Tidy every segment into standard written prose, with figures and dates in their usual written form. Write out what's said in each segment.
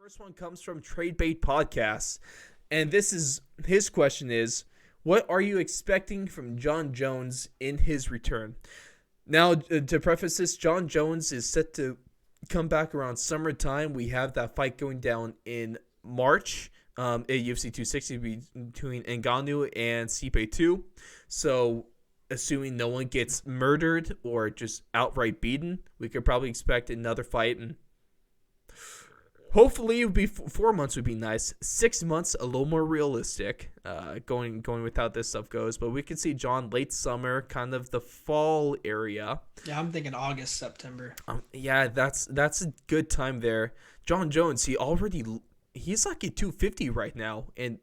First one comes from Trade Bait Podcast, and his question is, what are you expecting from Jon Jones in his return? Now, to preface this, Jon Jones is set to come back around summertime. We have that fight going down in March at UFC 260 between Ngannou and Stipe 2. So, assuming no one gets murdered or just outright beaten, we could probably expect another fight. And hopefully, it would be 4 months would be nice. 6 months, a little more realistic. Going with how this stuff goes, but we could see Jon late summer, kind of the fall area. Yeah, I'm thinking August, September. Yeah, that's a good time there. Jon Jones, he's like at 250 right now, and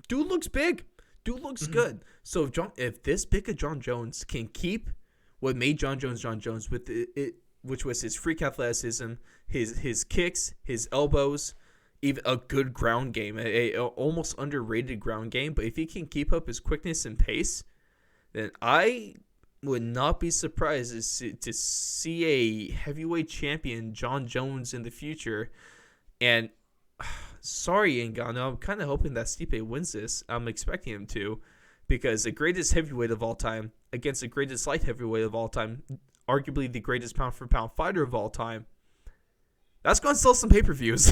dude looks big. Dude looks good. So if this big of Jon Jones can keep what made Jon Jones with it, which was his freak athleticism, his kicks, his elbows, even a good ground game, a almost underrated ground game. But if he can keep up his quickness and pace, then I would not be surprised to see a heavyweight champion Jon Jones in the future. And sorry, Ngannou, I'm kind of hoping that Stipe wins this. I'm expecting him to, because the greatest heavyweight of all time against the greatest light heavyweight of all time, arguably the greatest pound-for-pound fighter of all time, that's going to sell some pay-per-views.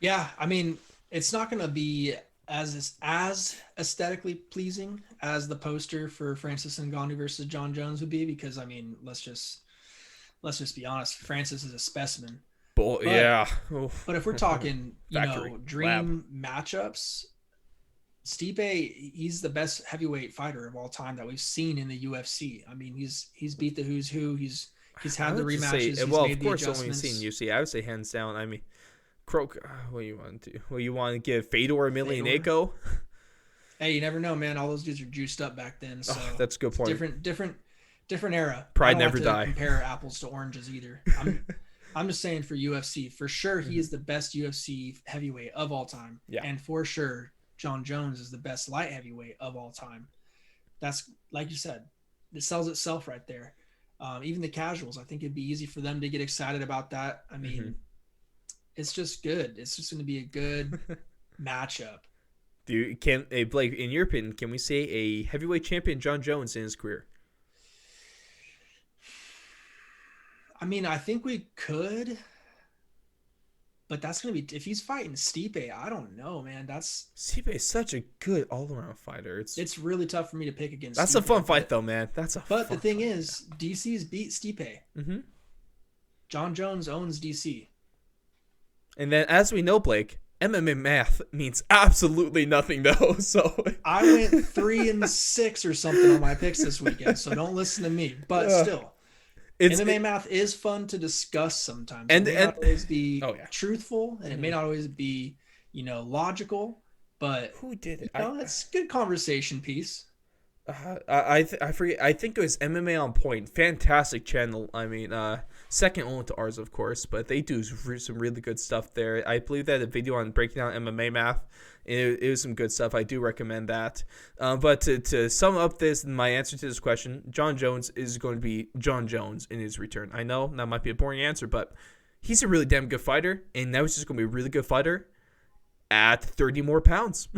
Yeah, I mean, it's not going to be as aesthetically pleasing as the poster for Francis Ngannou versus Jon Jones would be, because I mean, let's just be honest, Francis is a specimen. Yeah. But if we're talking, dream matchups, Stipe, he's the best heavyweight fighter of all time that we've seen in the UFC. I mean, he's beat the who's who. He's had the rematches. He's well, made of course, the only adjustments. seen UFC. I would say hands down. I mean, Croak. What do you want to do? Well, you want to give Fedor Emelianenko? Hey, you never know, man. All those dudes are juiced up back then. So that's a good point. Different era. Pride I don't never like to die. Compare apples to oranges either. I'm just saying for UFC, for sure he is the best UFC heavyweight of all time. Yeah. And for sure, Jon Jones is the best light heavyweight of all time. That's, like you said, it sells itself right there. Even the casuals, I think it'd be easy for them to get excited about that. I mean, it's just good. It's just going to be a good matchup. Blake, in your opinion, can we say a heavyweight champion Jon Jones in his career? I mean, I think we could, but that's going to be, if he's fighting Stipe, I don't know, man. Stipe is such a good all-around fighter. It's really tough for me to pick against That's Stipe, a fun fight, though, man. But the thing is, DC's beat Stipe. Mm-hmm. Jon Jones owns DC. And then, as we know, Blake, MMA math means absolutely nothing, though. So I went 3-6 or something on my picks this weekend, so don't listen to me. But still, MMA math is fun to discuss sometimes. It may not always be truthful, and it may not always be, logical. But who did it? It's a good conversation piece. I forget. I think it was MMA on Point. Fantastic channel. I mean, second only to ours, of course, but they do some really good stuff there. I believe they had a video on breaking down MMA math. It was some good stuff. I do recommend that. But to sum up my answer to this question, Jon Jones is going to be Jon Jones in his return. I know that might be a boring answer, but he's a really damn good fighter, and now he's just going to be a really good fighter at 30 more pounds.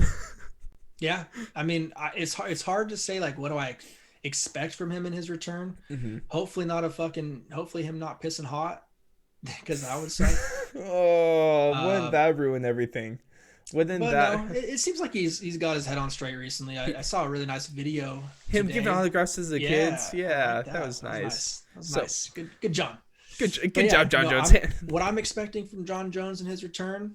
Yeah, I mean, it's hard to say, like, what do I expect from him in his return? Mm-hmm. Hopefully him not pissing hot, because I would say. Wouldn't that ruin everything? No, it seems like he's got his head on straight recently. I saw a really nice video. Him today. giving autographs to the kids. Yeah, like that was nice. That was nice. Good job. Good job, Jon Jones. What I'm expecting from Jon Jones in his return,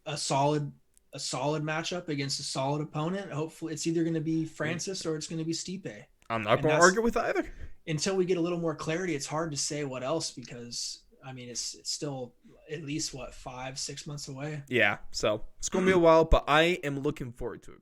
a solid matchup against a solid opponent. Hopefully it's either going to be Francis or it's going to be Stipe. I'm not going to argue with either. Until we get a little more clarity, it's hard to say what else, because I mean, it's still at least 5-6 months away. Yeah, so it's going to be a while, but I am looking forward to it.